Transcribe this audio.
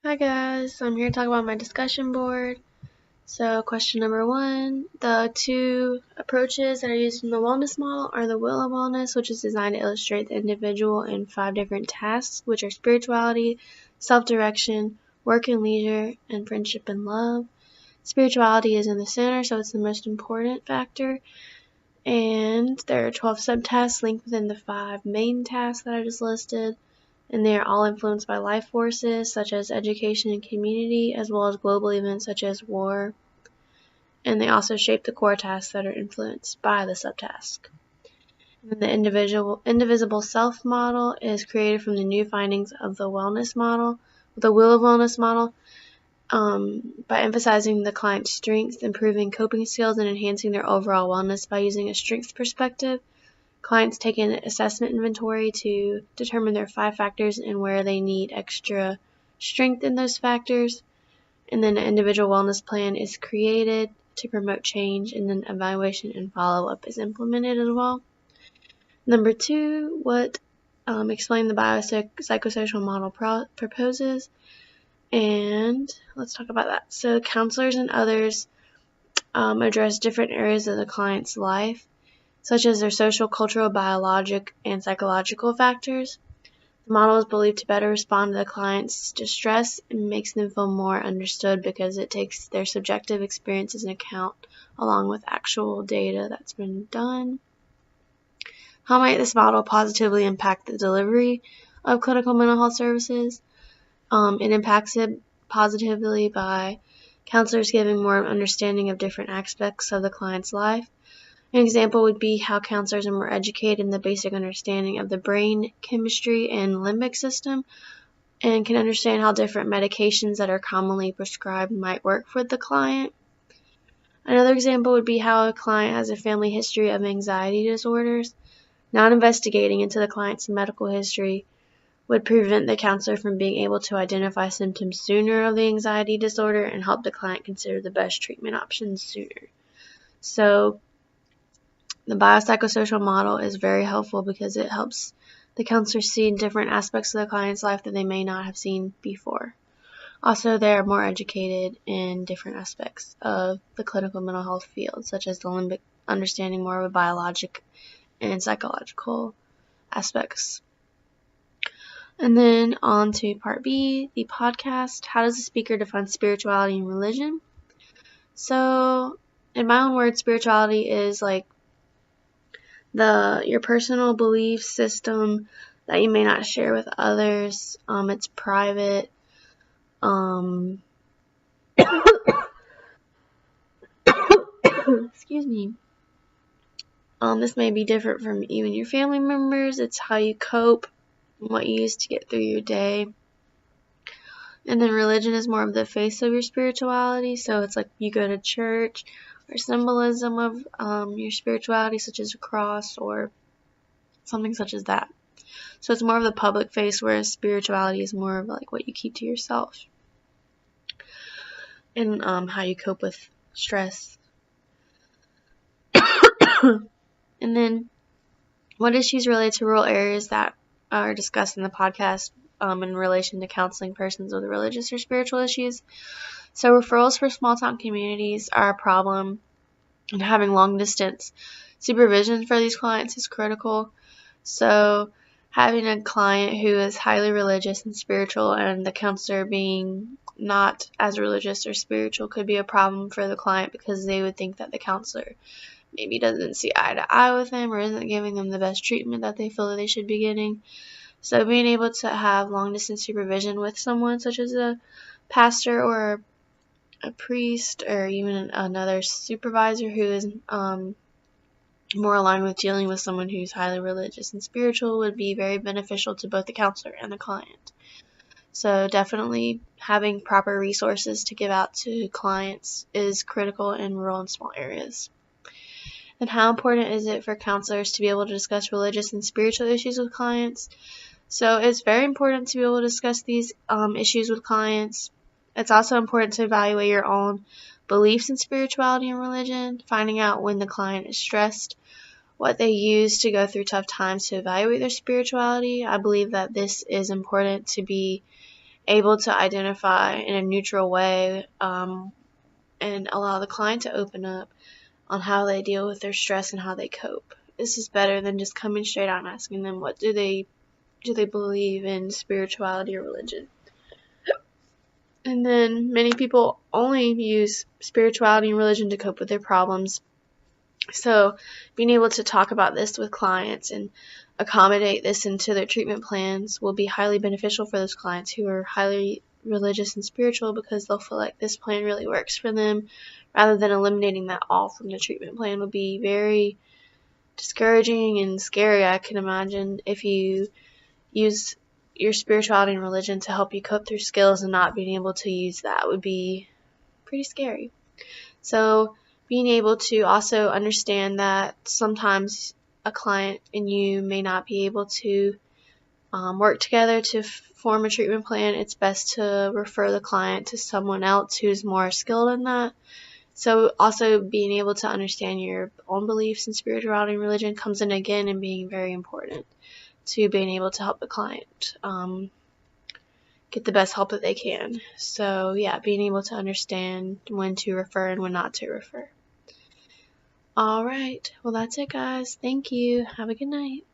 Hi guys, I'm here to talk about my discussion board. So question number 1, the two approaches that are used in the wellness model are the Wheel of Wellness, which is designed to illustrate the individual in 5 different tasks, which are spirituality, self-direction, work and leisure, and friendship and love. Spirituality is in the center, so it's the most important factor. And there are 12 subtasks linked within the 5 main tasks that I just listed. And they are all influenced by life forces such as education and community, as well as global events such as war. And they also shape the core tasks that are influenced by the subtask. And the indivisible self model is created from the new findings of the wellness model, the Wheel of Wellness model, by emphasizing the client's strengths, improving coping skills, and enhancing their overall wellness by using a strengths perspective. Clients take an assessment inventory to determine their 5 factors and where they need extra strength in those factors. And then an individual wellness plan is created to promote change, and then evaluation and follow-up is implemented as well. Number 2, what explain the biopsychosocial model proposes. And let's talk about that. So counselors and others address different areas of the client's life, such as their social, cultural, biologic, and psychological factors. The model is believed to better respond to the client's distress and makes them feel more understood because it takes their subjective experiences into account along with actual data that's been done. How might this model positively impact the delivery of clinical mental health services? It impacts it positively by counselors giving more understanding of different aspects of the client's life. An example would be how counselors are more educated in the basic understanding of the brain chemistry and limbic system and can understand how different medications that are commonly prescribed might work for the client. Another example would be how a client has a family history of anxiety disorders. Not investigating into the client's medical history would prevent the counselor from being able to identify symptoms sooner of the anxiety disorder and help the client consider the best treatment options sooner. So the biopsychosocial model is very helpful because it helps the counselor see different aspects of the client's life that they may not have seen before. Also, they are more educated in different aspects of the clinical mental health field, such as the limbic, understanding more of a biologic and psychological aspects. And then on to part B, the podcast. How does the speaker define spirituality and religion? So, in my own words, spirituality is like your personal belief system that you may not share with others. It's private. Excuse me. This may be different from even your family members. It's how you cope and what you use to get through your day. And then religion is more of the face of your spirituality. So it's like you go to church, or symbolism of your spirituality, such as a cross or something such as that. So it's more of the public face, whereas spirituality is more of like what you keep to yourself and how you cope with stress. And then what issues relate to rural areas that are discussed in the podcast in relation to counseling persons with religious or spiritual issues. So referrals for small town communities are a problem, and having long distance supervision for these clients is critical. So having a client who is highly religious and spiritual and the counselor being not as religious or spiritual could be a problem for the client because they would think that the counselor maybe doesn't see eye to eye with them or isn't giving them the best treatment that they feel that they should be getting. So being able to have long distance supervision with someone such as a pastor or a priest or even another supervisor who is more aligned with dealing with someone who's highly religious and spiritual would be very beneficial to both the counselor and the client. So definitely having proper resources to give out to clients is critical in rural and small areas. And how important is it for counselors to be able to discuss religious and spiritual issues with clients? So it's very important to be able to discuss these issues with clients. It's also important to evaluate your own beliefs in spirituality and religion, finding out when the client is stressed, what they use to go through tough times to evaluate their spirituality. I believe that this is important to be able to identify in a neutral way and allow the client to open up on how they deal with their stress and how they cope. This is better than just coming straight out and asking them what do they believe in spirituality or religion. And then many people only use spirituality and religion to cope with their problems. So being able to talk about this with clients and accommodate this into their treatment plans will be highly beneficial for those clients who are highly religious and spiritual, because they'll feel like this plan really works for them, rather than eliminating that all from the treatment plan would be very discouraging and scary. I can imagine if you use your spirituality and religion to help you cope through skills and not being able to use that would be pretty scary. So being able to also understand that sometimes a client and you may not be able to work together to form a treatment plan, it's best to refer the client to someone else who's more skilled in that. So also being able to understand your own beliefs in spirituality and religion comes in again and being very important to being able to help the client get the best help that they can. So yeah, being able to understand when to refer and when not to refer. Alright, well that's it guys. Thank you. Have a good night.